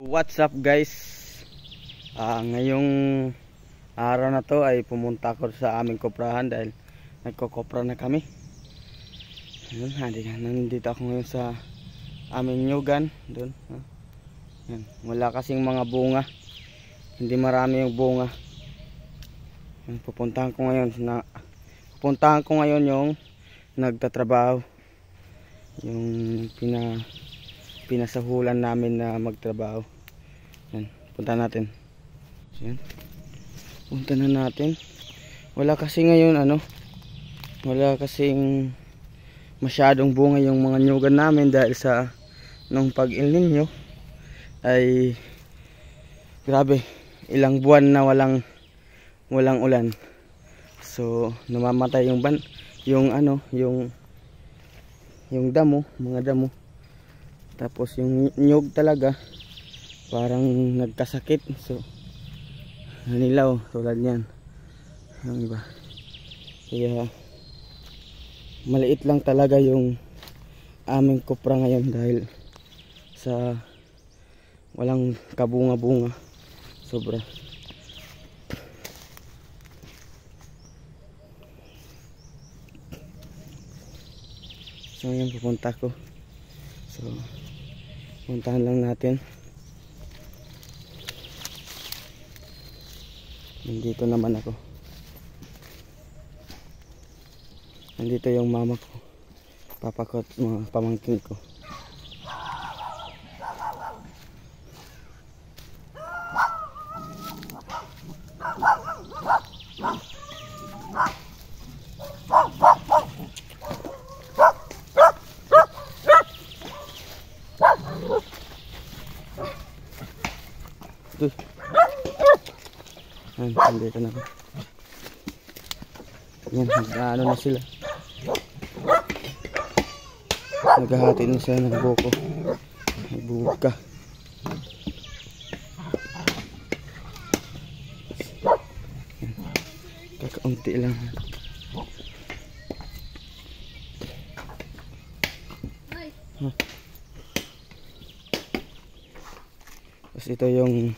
What's up guys? Ngayong araw na to ay pumunta ako sa aming koprahan dahil nagkokopra na kami. Nandito ako ngayon sa aming nyugan doon. Wala kasing mga bunga. Hindi marami yung bunga. Pupuntahan ko ngayon yung nagtatrabaho. Yung pinasahulan namin na magtrabaho. Punta natin. Punta na natin. Wala kasi ngayon wala kasing masyadong bunga yung mga nyugan namin dahil sa nung pag-El Nino ay grabe, ilang buwan na walang ulan. So namamatay yung damo, mga damo. Tapos yung nyug talaga parang nagkasakit. So nanilaw tulad niyan. Yung iba. Kaya maliit lang talaga yung aming kopra ngayon dahil sa walang kabunga-bunga. Sobra. So ngayon pupunta ko. So puntahan lang natin. Nandito naman ako. Nandito yung mama ko, papa ko at mga pamangkin ko. Nandito na ako. Yan, na sila. Naghahati na sila ng buko. Nagbuka. Kakaunti lang. Tapos ito yung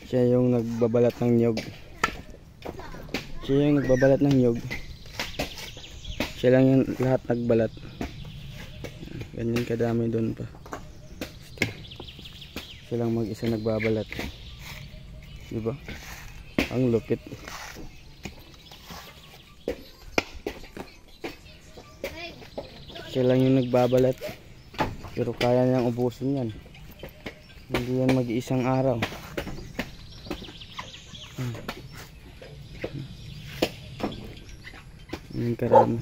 siya yung nagbabalat ng nyug. Siya lang yung lahat nagbalat. Ganyan kadami doon pa. Siya lang mag-isa nagbabalat. Diba? Ang lupit. Siya lang yung nagbabalat. Pero kaya niyang ubusin yan. Hindi yan mag-iisang araw. Ang karami.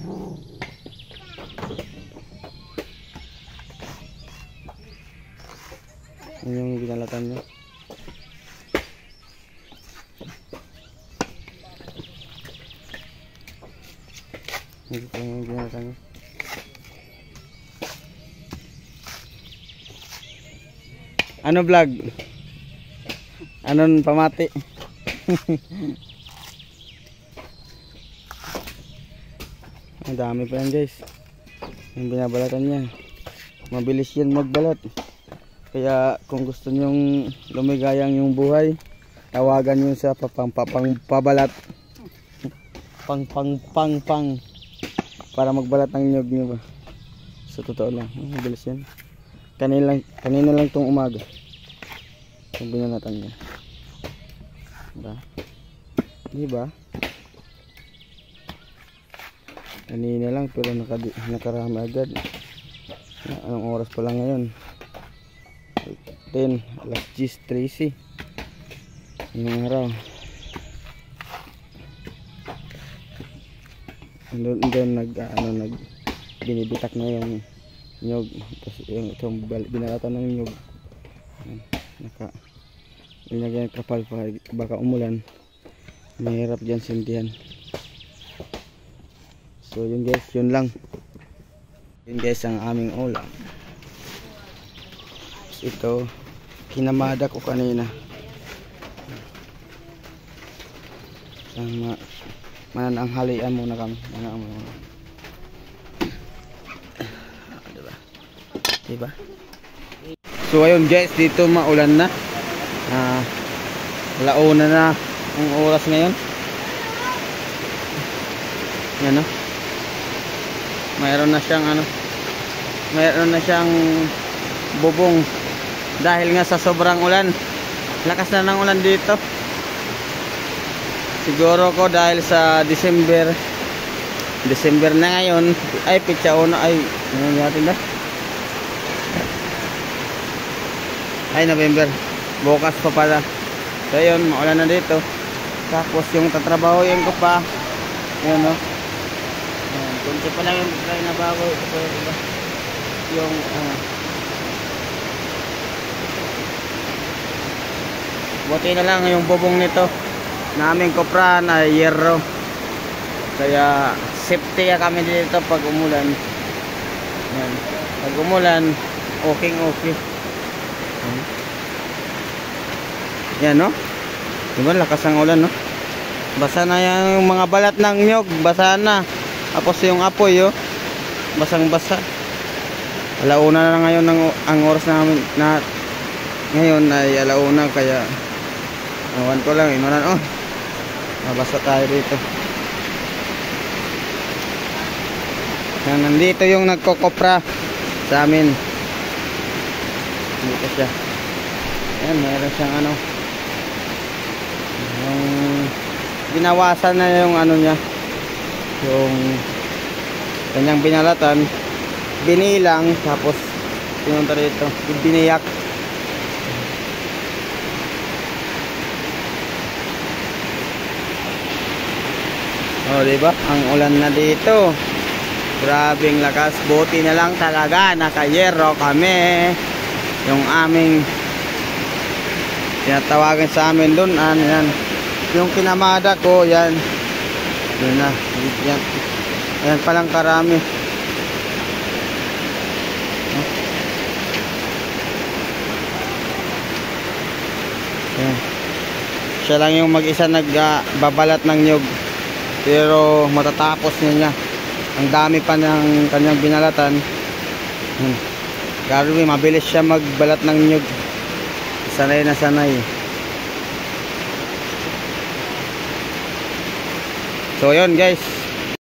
Yan yung binalatan niya. Ito yung binalatan niya. Ano vlog? Anon pamati? Ang dami pa yan guys. Yung binabalatan niya. Mabilis yan magbalat. Kaya kung gusto nyong lumigayang yung buhay, tawagan nyo sa pabalat. Pang para magbalat ng nyug nyo ba. So totoo lang. Mabilis yan. Kanina lang tong umaga. Yung binalatan niya. Diba? Kanina lang pero nakarami agad. Anong oras pa lang ngayon? 10, alas 10:13 yung araw. Doon binibitak na yung nyug. Tapos yung itong binalatan ng nyug. Nilagyan ng kapal pa, baka umulan. Mahirap dyan sindihan. So yun guys, yun lang. Yun guys ang aming ulam. Ito kinamada ko kanina. Manananghalian muna kami. Diba? Diba? So ayun guys, dito maulan na. Launa na ang oras ngayon. Yan, no? Mayroon na siyang bubong dahil nga sa sobrang ulan. Lakas na ng ulan dito. Siguro ko dahil sa December na ngayon, ay pitsa una, ay ano natin na? Ay November, bukas pa pala. So yun, maulan na dito. Tapos yung tatrabahoyin ko pa, yun, no? Kunti pa lang yung try na bago ito, diba? Yung buti na lang yung bubong nito naming kopran ay yerro, kaya safety kami dito pag umulan. Yan. Pag umulan, okay. Yan, no? Diba, lakas ang ulan, no? Basa na yung mga balat ng nyog, basa na. Tapos yung apoy, oh, basang basa. Alauna na ngayon ang oras namin na ngayon ay alauna, kaya awan ko lang, inulan, oh, mabasa tayo dito. Yan, nandito yung nagkokopra sa amin. Dito siya. Yan, meron siyang ano, yung binawasan na yung ano niya, yung kanyang binalatan, binilang, tapos pinunta dito, biniyak. Oh, diba? Ang ulan na dito. Grabing lakas. Buti na lang talaga nakayero kami. Yung aming tinatawagan sa amin doon, ano yan, yung kinamada ko, yan. Yun na. Yan. Ayan palang karami. Yan. Siya lang yung mag-isa nagbabalat ng nyug. Pero matatapos niya. Ang dami pa ng kanyang binalatan. Garo, mabilis siya magbalat ng nyug. Sanay na sanay. So yun guys,